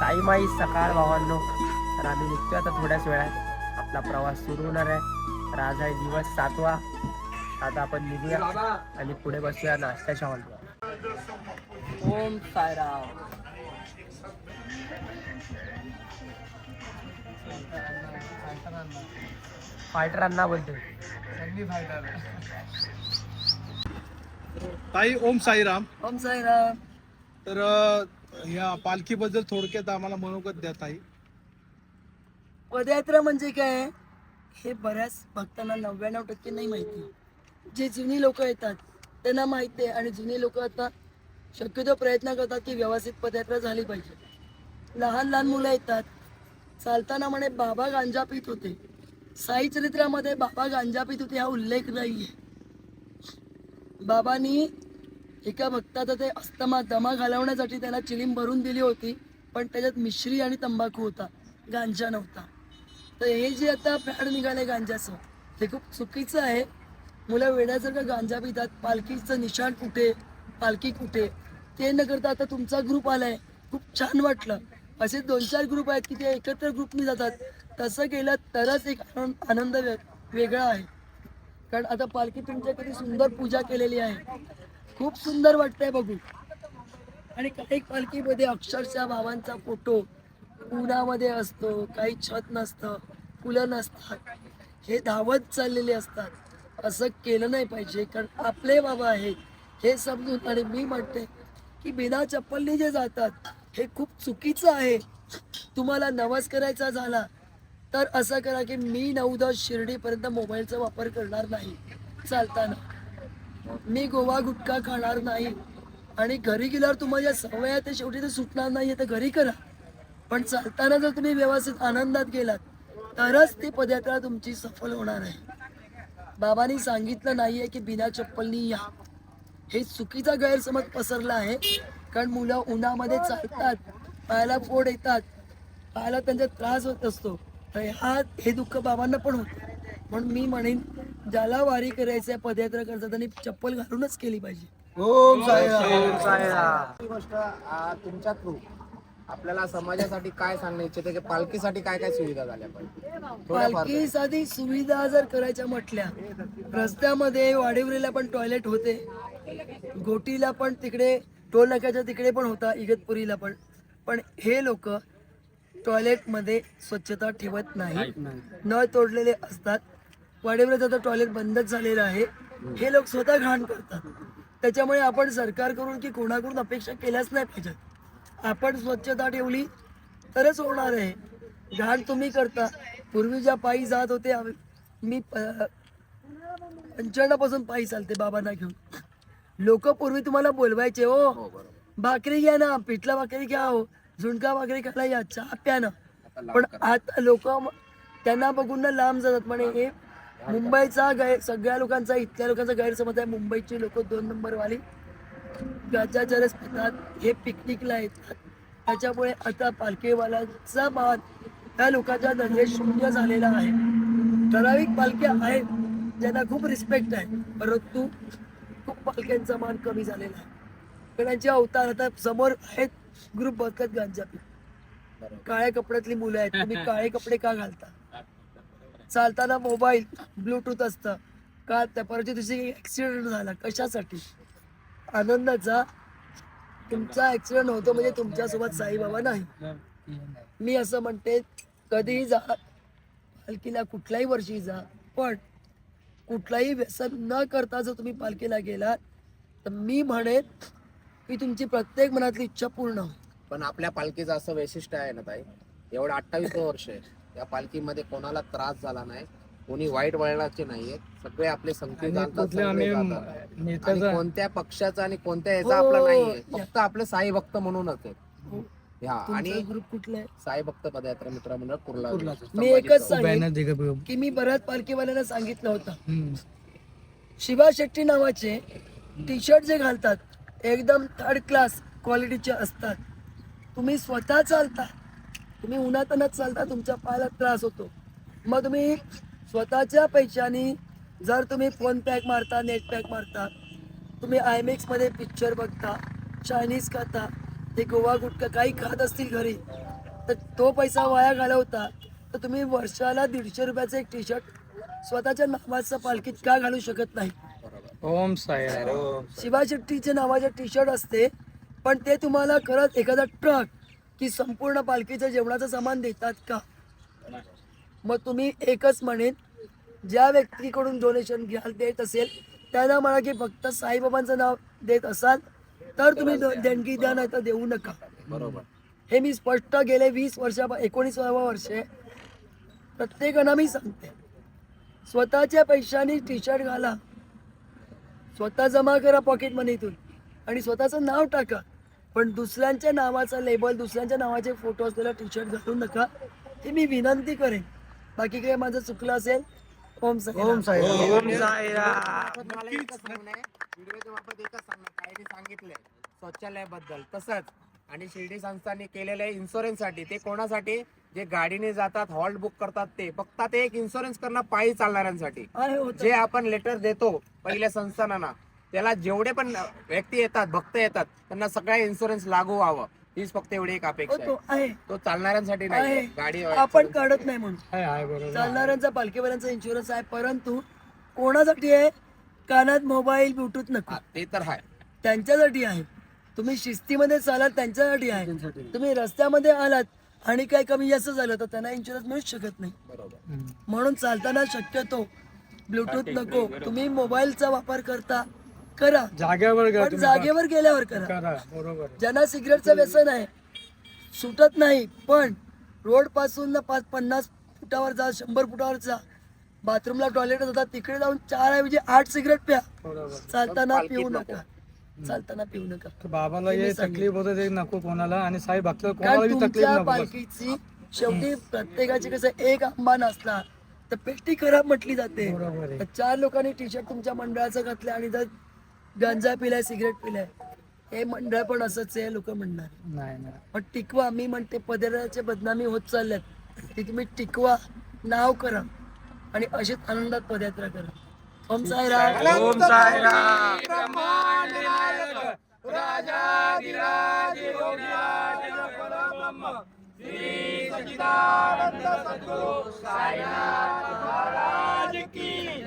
साईमाई सकाळ भावांनो. तर आम्ही निघतोय आता थोड्याच वेळात. आपला प्रवास सुरू होणार आहे. तर आज आहे दिवस 7वा. आता आपण निघूया आणि पुढे बसूया नाश्त्याच्या हॉलवर. ओम साईराम. फायटरांना बोलतोय. ताई ओम साईराम. ओम साईराम. तर या पालखीबद्दल थोडक्यात आम्हाला मनोगत द्या ताई. पदयात्रा म्हणजे काय हे बऱ्याच भक्तांना 99% नाही माहिती. जे जुनी लोक येतात त्यांना माहिती आहे आणि जुनी लोक आता शक्यतो प्रयत्न करतात की व्यवस्थित पदयात्रा झाली पाहिजे. लहान लहान मुलं येतात. चालताना म्हणे बाबा गांजा पित होते. साई चरित्रामध्ये बाबा गांजा पित होते हा उल्लेख नाहीये. बाबांनी एका भक्ताचा ते अस्थमा दमा घालवण्यासाठी त्याला चिलीम भरून दिली होती, पण त्याच्यात मिश्री आणि तंबाखू होता, गांजा नव्हता. तर हे जे आता फॅड निघाले गांजाचं हे खूप चुकीचं आहे. मुलं वेड्यासारखं गांजा पितात. पालखीचं निशाण कुठे, पालखी कुठे ते न करता आता तुमचा ग्रुप आलाय, खूप छान वाटलं. असे 2-4 ग्रुप आहेत की ते एकत्र ग्रुपनी जातात. तसं केलं तरच एक आनंद वेगळा आहे. कारण आता पालखी तुमच्या किती सुंदर पूजा केलेली आहे, खूप सुंदर वाटतंय बघू. आणि काही पालखीमध्ये अक्षरशः बाबांचा फोटो उन्हामध्ये असतो, काही छत नसतं, फुलं नसतात, हे धावत चाललेले असतात. असं केलं नाही पाहिजे, कारण आपले बाबा आहेत हे समजून. आणि मी म्हणते की बिना चप्पलनी जे जातात हे खूप चुकीचं आहे. तुम्हाला नवस करायचा झाला तर असं करा की मी 9-10 शिर्डीपर्यंत मोबाईलचा वापर करणार नाही चालताना. मी गोवा गुटखा खाणार नाही. आणि घरी गेल्यावर तुम्हाला ज्या सवय आहे ते शेवटी ते सुटणार नाही, तर घरी करा. पण चालताना जर तुम्ही व्यवस्थित आनंदात गेलात तरच ती पदयात्रा तुमची सफल होणार आहे. बाबांनी सांगितलं नाहीये की बिना चप्पलनी या. हे चुकीचा गैरसमज पसरला आहे. कारण मुलं उन्हामध्ये चालतात, पायाला फोड येतात, पायाला त्यांचा त्रास होत असतो. तर हे दुःख बाबांना पण होतं. म्हणून मी म्हणेन ज्याला वारी करायचं आहे, पदयात्रा करतात त्यांनी चप्पल घालूनच केली पाहिजे. ओम साईराम. ओम साईराम. ही गोष्ट तुमच्या थ्रू आपल्याला समाजासाठी काय सांगणं इच्छिते की पालखीसाठी काय काय सुविधा झाल्या पाहिजे थोड्याफार तरी. पालखीसाठी सुविधा जर करायच्या म्हटल्या, रस्त्यामध्ये वाडीवरीला पण टॉयलेट होते, घोटीला पण तिकडे टोल नाक्याच्या तिकडे पण होता, इगतपुरीला पण. पण हे लोक टॉयलेटमध्ये स्वच्छता ठेवत नाही, नळ तोडलेले असतात. वाडीवरीचं तर टॉयलेट बंदच झालेलं आहे. हे लोक स्वतः घाण करतात. त्याच्यामुळे आपण सरकारकडून की कोणाकडून अपेक्षा केल्याच नाही पाहिजेत. आपण स्वच्छता ठेवली तरच होणार आहे. घाण तुम्ही करता. पूर्वी ज्या पायी जात होते, मी 95 पासून पायी चालते बाबांना घेऊन. लोक पूर्वी तुम्हाला बोलवायचे, हो भाकरी घ्या ना, पिठला भाकरी घ्या, हो झुणका भाकरी खायला या, चहा प्या ना. पण आता लोक त्यांना बघून ना लांब जातात. म्हणे हे मुंबईचा सगळ्या लोकांचा, इथल्या लोकांचा गैरसमज आहे. मुंबईची लोक 2 नंबरवाली गाजा चरस पितात, हे पिकनिकला येतात. त्याच्यामुळे आता पालखीवाल्यांचा मान त्या लोकांच्या नजरेत शून्य झालेला आहे. ठराविक पालख्या आहेत ज्यांना खूप रिस्पेक्ट आहे, परंतु खूप पालख्यांचा मान कमी झालेला आहे. त्यांचे अवतार आता समोर आहेत ग्रुप बघत गांजा पी. काळ्या कपड्यातली मुलं आहेत. तुम्ही काळे कपडे का घालता? चालताना मोबाईल ब्लूटूथ असतं का? त्या परवाच्या दिवशी ऍक्सिडेंट झाला, कशासाठी? आनंदाचा. तुमचा ऍक्सिडेंट होतो म्हणजे तुमच्यासोबत साईबाबा नाही. मी असं म्हणते कधीही जा, पालखीला कुठल्याही वर्षी जा, पण कुठलाही व्यसन न करता जर तुम्ही पालखीला गेलात तर मी म्हणेन की तुमची प्रत्येक मनातली इच्छा पूर्ण होईल. पण आपल्या पालखीचं असं वैशिष्ट्य आहे ना ताई, एवढं 28 वर्ष आहे या पालखीमध्ये कोणाला त्रास झाला नाही, कोणी वाईट वळणाचे नाहीये. सगळे आपले संगती जातात, सगळे जातात. आणि कोणत्या पक्षाचा आणि कोणत्या याचा आपला नाहीये, फक्त आपले साई भक्त म्हणूनच आहे. आणि ग्रुप कुठला आहे? साई भक्त पदयात्रा मित्र मंडळ कुर्ला. मी एकच सांगेन की मी बऱ्याच पालखीवाल्यांना सांगितलं होतं, शिवा शेट्टी नावाचे टी शर्ट जे घालतात एकदम 3rd क्लास क्वालिटीचे असतात. तुम्ही स्वतः चालता, तुम्ही उन्हातानाच चालता, तुमच्या पायाला त्रास होतो. मग तुम्ही स्वतःच्या पैशानी जर तुम्ही फोन पॅक मारता, नेट पॅक मारता, तुम्ही आयमॅक्समध्ये पिक्चर बघता, चायनीज खाता, ते गोवा गुटखा काही खात असतील घरी, तर तो पैसा वाया घालवता तर तुम्ही वर्षाला 150 रुपयाचं एक टी शर्ट स्वतःच्या नावाचं पालखीत का घालू शकत नाही? ओम साईराम. शिवा शेट्टीच्या नावाचे टी शर्ट असते, पण ते तुम्हाला खरंच एखादा ट्रक की संपूर्ण पालखीचं जेवणाचं सामान देतात का? मग तुम्ही एकच म्हणेन, ज्या व्यक्तीकडून डोनेशन घ्याल देत असेल त्यांना म्हणा की फक्त साईबाबांचं नाव देत असाल तर तुम्ही देणगी द्या, नाही तर देऊ नका. बरोबर. हे मी स्पष्ट गेले 19व्या वर्षे प्रत्येकांना मी सांगते, स्वतःच्या पैशाने टी शर्ट घाला, स्वतः जमा करा पॉकेट मनीतून आणि स्वतःचं नाव टाका, पण दुसऱ्यांच्या नावाचा लेबल, दुसऱ्यांच्या नावाचे फोटो असलेला टी शर्ट घालू नका. हे मी विनंती करेन. बाकी काही माझं चुकलं असेल, ओम साईराम. ओम साईराम. मला एकच म्हणणं आहे, व्हिडिओच्या बाबत एकच सांगणं, काहींनी सांगितलंय शौचालयाबद्दल तसंच, आणि शिर्डी संस्थांनी केलेलं आहे इन्शुरन्ससाठी. ते कोणासाठी? जे गाडीने जातात, हॉल्ट बुक करतात, ते फक्त ते एक इन्शुरन्स करणं पायी चालणाऱ्यांसाठी. आहे होतं. जे आपण लेटर देतो पहिल्या संस्थानांना, त्याला जेवढे पण व्यक्ती येतात, भक्त येतात, त्यांना सगळ्या इन्शुरन्स लागू व्हावं, हीच फक्त एवढी एक अपेक्षा होतो आहे. आहे तो चालणाऱ्यांसाठी नाही, आहे. गाडी आपण काढत नाही म्हणून. बरोबर. चालणाऱ्यांचा पालखीवाल्यांचा इन्शुरन्स आहे, परंतु कोणासाठी आहे? कानात मोबाईल ब्लूटूथ नको, ते तर आहे. त्यांच्यासाठी आहे. तुम्ही शिस्तीमध्ये चालाल त्यांच्यासाठी आहे. तुम्ही रस्त्यामध्ये आलात आणि काही कमी जास्त झालं तर त्यांना इन्शुरन्स मिळूच शकत नाही. बरोबर. म्हणून चालताना शक्यतो ब्लूटूथ नको. तुम्ही मोबाईलचा वापर करता करा, जागेवर घ्या पण तुम्ही. जागेवर गेल्यावर करा. करा. बरोबर. ज्यांना सिगरेटचं व्यसन आहे सुटत नाही, पण रोड पासून 50 फुटावर जा, 100 फुटावर जा, बाथरूमला टॉयलेट जातात, तिकडे जाऊन 4 ऐवजी 8 सिगरेट प्या. बरोबर. चालताना पालखीत पिऊ नको. नका, चालताना पिऊ नका. तर बाबाला हे मी हे सांगेन. तकलीफ होते ते नको कोणाला, आणि साई भक्त कोणाला कारण बी तकलीफ तुमच्या नको. बस. पालखीची शेवटी प्रत्येकाची कसं एक आंबा नसला तर पेटी खराब म्हटली जाते. बरोबर आहे. तर 4 लोकांनी टी शर्ट तुमच्या मंडळाचं घातलं आणि जर गांजा पिलाय, सिगरेट पिलाय, हे मंडळ पण असंच आहे लोक म्हणणार. नाही नाही. पण टिकवा. मी म्हणते पदराचे बदनामी होत चालल्यात, ते तुम्ही टिकवा, नाव करा आणि अशीच आनंदात पदयात्रा करा. ओम साईराम. ओम साईराम.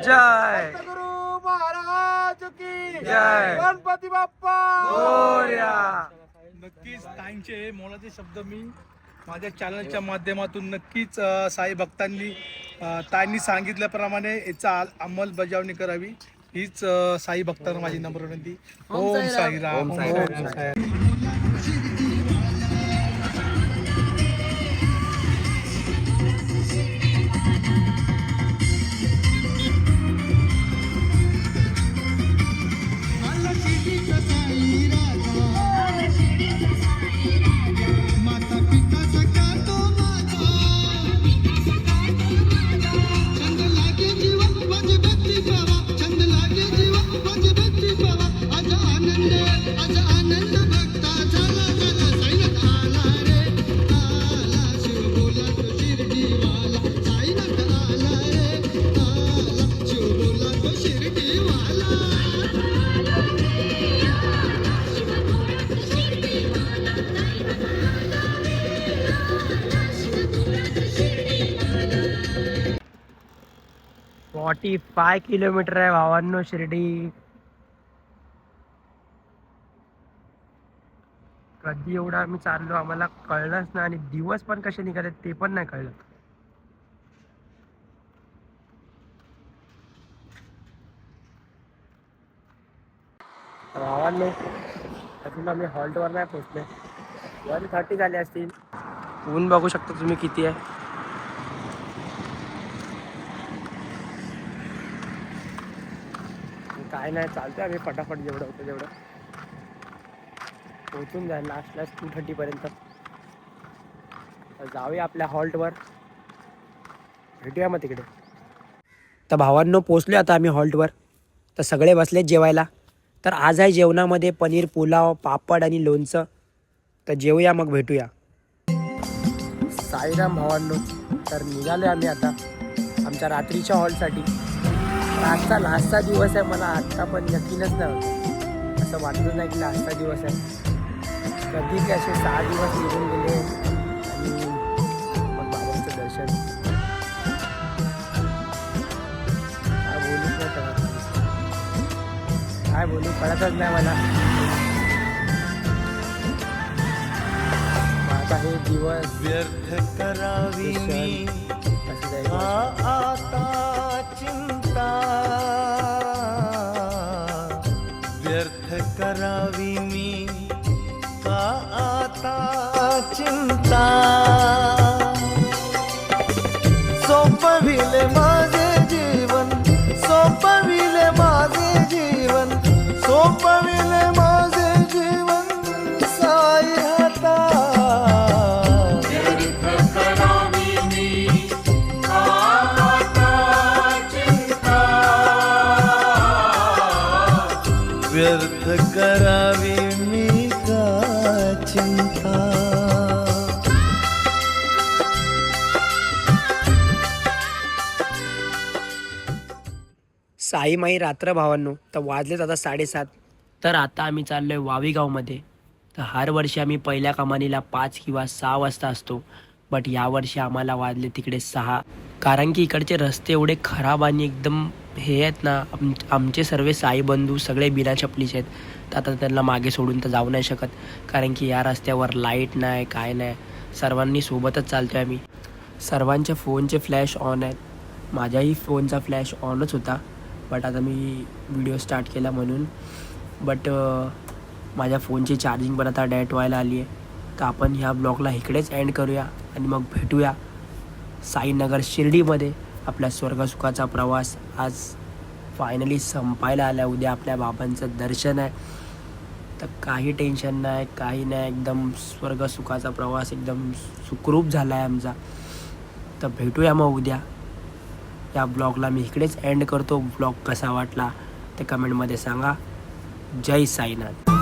जय गुरु महाराज की जय. गणपती बाप्पा मोरया. नक्कीच ताईंचे मोलाचे शब्द मी माझ्या चॅनलच्या माध्यमातून नक्कीच साई भक्तांनी ताईंनी सांगितल्याप्रमाणे याचा अंमलबजावणी करावी, हीच साई भक्तांना माझी नम्र विनंती. ओम ओम साईराम. साईराम. ओम साईराम. ओम साईराम. माता पिता सका तो माझा, छंद लागे जीवा माझे भक्ती पावा, छंद लागे जीवा माझे भक्ती पावा. आज आनंद भक्ता झाला झाला, साईनाथ आला रे आला, शिव बोला तो शिर्डीवाला, साईनाथ आला रे आला, शिव बोला तो शिर्डीवाला. ओम 45 किलोमीटर आहे भावांनो शिर्डी. कधी एवढा आम्ही चाललो आम्हाला कळलंच नाही, आणि दिवस पण कसे निघाले ते पण नाही कळलं. भावांनो अजून आम्ही हॉल्टवर नाही पोहोचले. 1:30 झाले असतील. ऊन बघू शकता तुम्ही किती आहे. काय नाही, चालतोय आम्ही फटाफट जेवढं होतं तेवढं पोहोचून जाईल लास्ट 2:30 पर्यंत. तर जाऊया आपल्या हॉल्टवर, भेटूया मग तिकडे. तर भावांनो पोचलो आता आम्ही हॉल्टवर. तर सगळे बसलेत जेवायला. तर आज आहे जेवणामध्ये पनीर पुलाव, पापड आणि लोणचं. तर जेवूया मग भेटूया. साईराम भावांनो. तर निघालो आम्ही आता आमच्या रात्रीच्या हॉलसाठी. आजचा लास्टचा दिवस आहे. मला आत्ता पण यकीनच नाही होत, असं वाटलं नाही की लास्टचा दिवस आहे. कधी की असे 6 दिवस निघून गेले आणि काय बोलू कळतच नाही मला. आता हे दिवस व्यर्थ करावी मी कसं जाईल आता चिंता, व्यर्थ करावी मी का आता चिंता, सोपविले माझे जीवन, सोपविले माझे जीवन, सोपविले माझे जीवन साई हाता. व्यर्थ करावी मी का चिंता. साई माई रात्र भावांनो, तर वाजलेत आता 7:30. तर आता आम्ही चाललोय वावी गावमध्ये. तर हर वर्षी आम्ही पहिल्या कमानीला 5 किंवा 6 वाजता असतो, बट यावर्षी आम्हाला वाजले तिकडे 6, कारण की इकडचे रस्ते एवढे खराब आणि एकदम हे आहेत ना. आमचे सर्व साई बंधू सगळे बिना चपलीचे आहेत. तर आता त्यांना मागे सोडून तर जाऊ नाही शकत, कारण की या रस्त्यावर लाईट नाही काय नाही. सर्वांनी सोबतच चालतोय आम्ही. सर्वांच्या फोनचे फ्लॅश ऑन आहेत. माझ्याही फोनचा फ्लॅश ऑनच होता, बट आता मी व्हिडिओ स्टार्ट केला म्हणून. बट माझ्या फोनची चार्जिंग पण आता डेट व्हायला आली आहे. तर आपण ह्या ब्लॉगला इकडेच एंड करूया आणि मग भेटूया साईनगर शिर्डीमध्ये. आपल्या स्वर्गसुखाचा प्रवास आज फायनली संपायला आला. उद्या आपल्या बाबांचं दर्शन आहे. तर काही टेन्शन नाही काही नाही, एकदम स्वर्गसुखाचा प्रवास एकदम सुखरूप झाला आहे आमचा. तर भेटूया मग उद्या. या ब्लॉगला मी इकडेच एंड करतो. ब्लॉग कसा वाटला ते कमेंटमध्ये सांगा. जय साईनाथ.